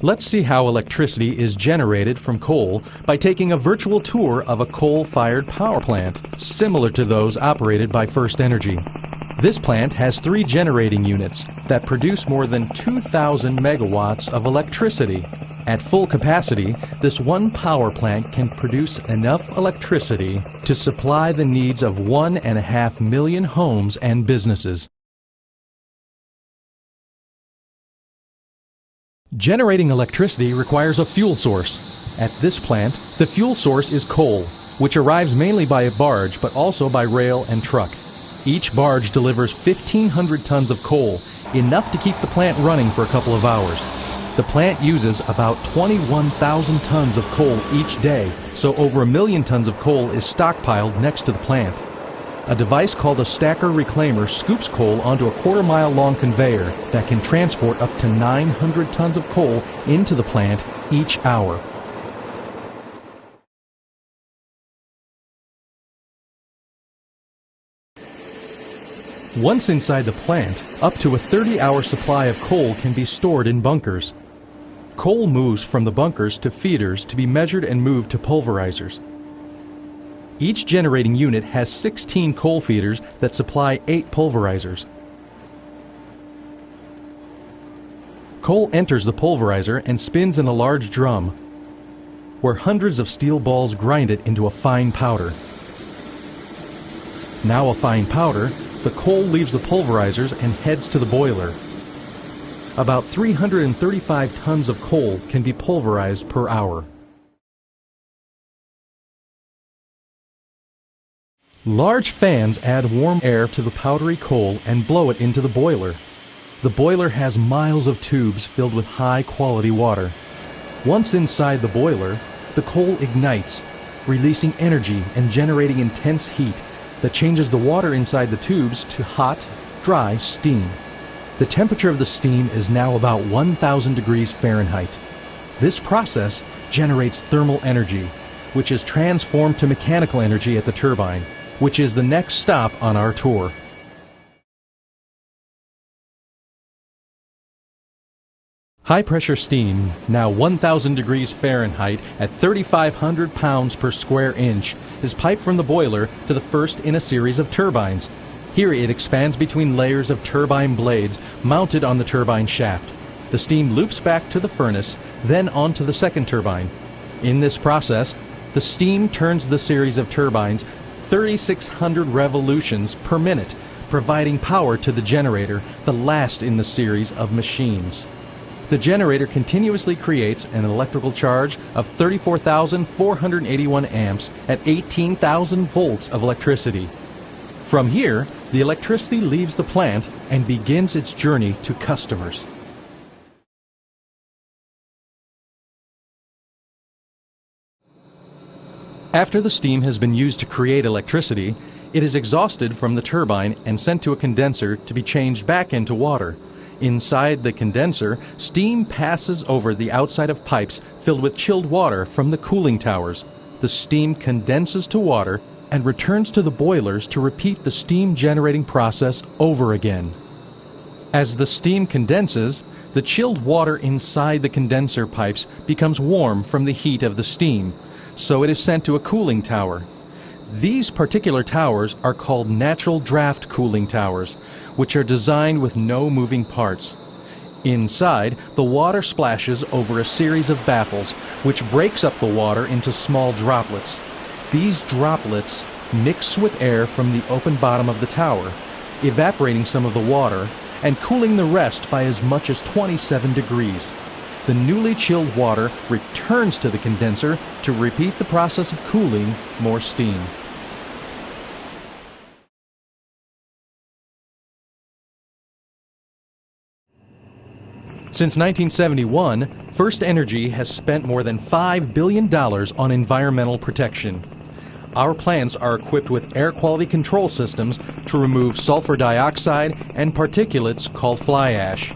Let's see how electricity is generated from coal by taking a virtual tour of a coal-fired power plant, similar to those operated by First Energy. This plant has 3 generating units that produce more than 2,000 megawatts of electricity. At full capacity, this one power plant can produce enough electricity to supply the needs of 1.5 million homes and businesses. Generating electricity requires a fuel source. At this plant, the fuel source is coal, which arrives mainly by a barge but also by rail and truck. Each barge delivers 1,500 tons of coal, enough to keep the plant running for a couple of hours. The plant uses about 21,000 tons of coal each day, so over 1 million tons of coal is stockpiled next to the plant. A device called a stacker reclaimer scoops coal onto a quarter-mile long conveyor that can transport up to 900 tons of coal into the plant each hour. Once inside the plant, up to a 30-hour supply of coal can be stored in bunkers. Coal moves from the bunkers to feeders to be measured and moved to pulverizers. Each generating unit has 16 coal feeders that supply 8 pulverizers. Coal enters the pulverizer and spins in a large drum, where hundreds of steel balls grind it into a fine powder. Now a fine powder, the coal leaves the pulverizers and heads to the boiler. About 335 tons of coal can be pulverized per hour. Large fans add warm air to the powdery coal and blow it into the boiler. The boiler has miles of tubes filled with high-quality water. Once inside the boiler, the coal ignites, releasing energy and generating intense heat that changes the water inside the tubes to hot, dry steam. The temperature of the steam is now about 1,000 degrees Fahrenheit. This process generates thermal energy, which is transformed to mechanical energy at the turbine, which is the next stop on our tour. High-pressure steam, now 1,000 degrees Fahrenheit at 3,500 pounds per square inch, is piped from the boiler to the first in a series of turbines. Here it expands between layers of turbine blades mounted on the turbine shaft. The steam loops back to the furnace, then onto the second turbine. In this process, the steam turns the series of turbines 3,600 revolutions per minute, providing power to the generator, the last in the series of machines. The generator continuously creates an electrical charge of 34,481 amps at 18,000 volts of electricity. From here, the electricity leaves the plant and begins its journey to customers. After the steam has been used to create electricity, it is exhausted from the turbine and sent to a condenser to be changed back into water. Inside the condenser, steam passes over the outside of pipes filled with chilled water from the cooling towers. The steam condenses to water and returns to the boilers to repeat the steam generating process over again. As the steam condenses, the chilled water inside the condenser pipes becomes warm from the heat of the steam, so it is sent to a cooling tower. These particular towers are called natural draft cooling towers, which are designed with no moving parts. Inside, the water splashes over a series of baffles, which breaks up the water into small droplets. These droplets mix with air from the open bottom of the tower, evaporating some of the water and cooling the rest by as much as 27 degrees. The newly chilled water returns to the condenser to repeat the process of cooling more steam. Since 1971, First Energy has spent more than $5 billion on environmental protection. Our plants are equipped with air quality control systems to remove sulfur dioxide and particulates called fly ash.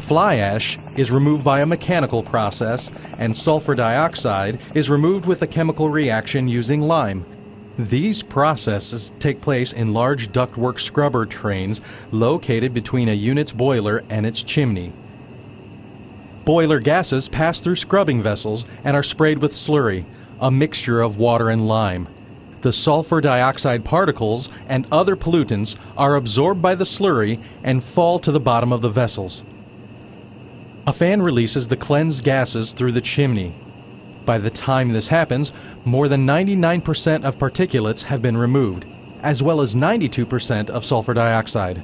Fly ash is removed by a mechanical process, and sulfur dioxide is removed with a chemical reaction using lime. These processes take place in large ductwork scrubber trains located between a unit's boiler and its chimney. Boiler gases pass through scrubbing vessels and are sprayed with slurry, a mixture of water and lime. The sulfur dioxide particles and other pollutants are absorbed by the slurry and fall to the bottom of the vessels. A fan releases the cleansed gases through the chimney. By the time this happens, more than 99% of particulates have been removed, as well as 92% of sulfur dioxide.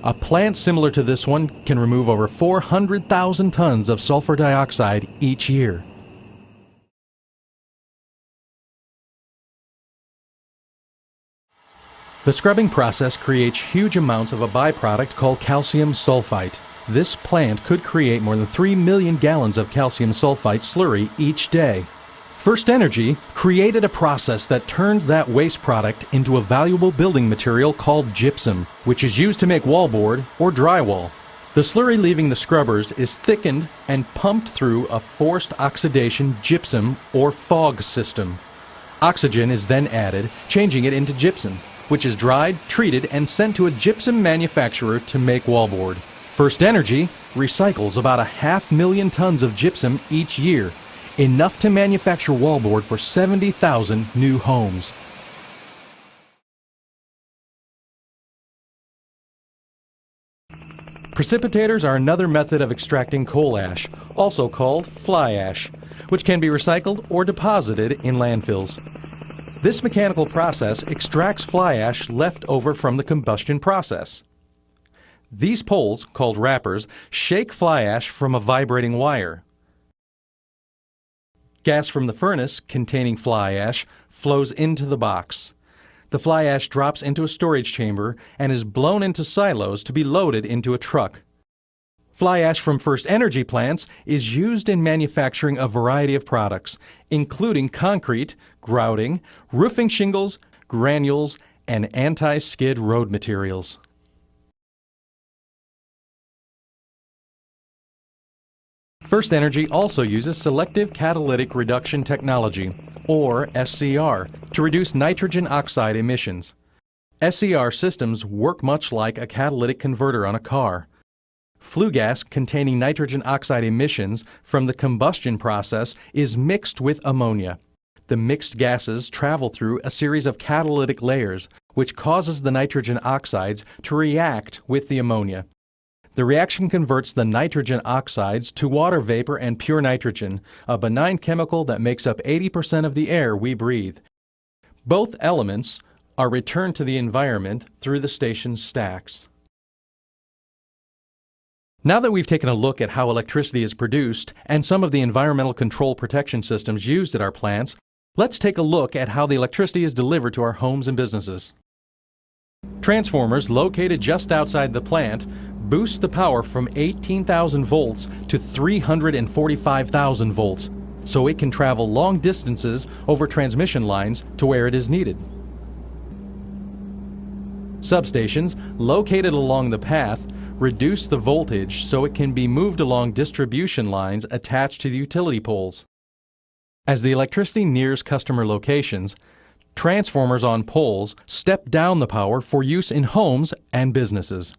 A plant similar to this one can remove over 400,000 tons of sulfur dioxide each year. The scrubbing process creates huge amounts of a byproduct called calcium sulfite. This plant could create more than 3 million gallons of calcium sulfite slurry each day. First Energy created a process that turns that waste product into a valuable building material called gypsum, which is used to make wallboard or drywall. The slurry leaving the scrubbers is thickened and pumped through a forced oxidation gypsum or fog system. Oxygen is then added, changing it into gypsum, which is dried, treated, and sent to a gypsum manufacturer to make wallboard. First Energy recycles about 500,000 tons of gypsum each year, enough to manufacture wallboard for 70,000 new homes. Precipitators are another method of extracting coal ash, also called fly ash, which can be recycled or deposited in landfills. This mechanical process extracts fly ash left over from the combustion process. These poles, called wrappers, shake fly ash from a vibrating wire. Gas from the furnace, containing fly ash, flows into the box. The fly ash drops into a storage chamber and is blown into silos to be loaded into a truck. Fly ash from First Energy plants is used in manufacturing a variety of products, including concrete, grouting, roofing shingles, granules, and anti-skid road materials. First Energy also uses selective catalytic reduction technology, or SCR, to reduce nitrogen oxide emissions. SCR systems work much like a catalytic converter on a car. Flue gas containing nitrogen oxide emissions from the combustion process is mixed with ammonia. The mixed gases travel through a series of catalytic layers, which causes the nitrogen oxides to react with the ammonia. The reaction converts the nitrogen oxides to water vapor and pure nitrogen, a benign chemical that makes up 80% of the air we breathe. Both elements are returned to the environment through the station's stacks. Now that we've taken a look at how electricity is produced and some of the environmental control protection systems used at our plants, let's take a look at how the electricity is delivered to our homes and businesses. Transformers located just outside the plant boost the power from 18,000 volts to 345,000 volts, so it can travel long distances over transmission lines to where it is needed. Substations located along the path reduce the voltage so it can be moved along distribution lines attached to the utility poles. As the electricity nears customer locations, transformers on poles step down the power for use in homes and businesses.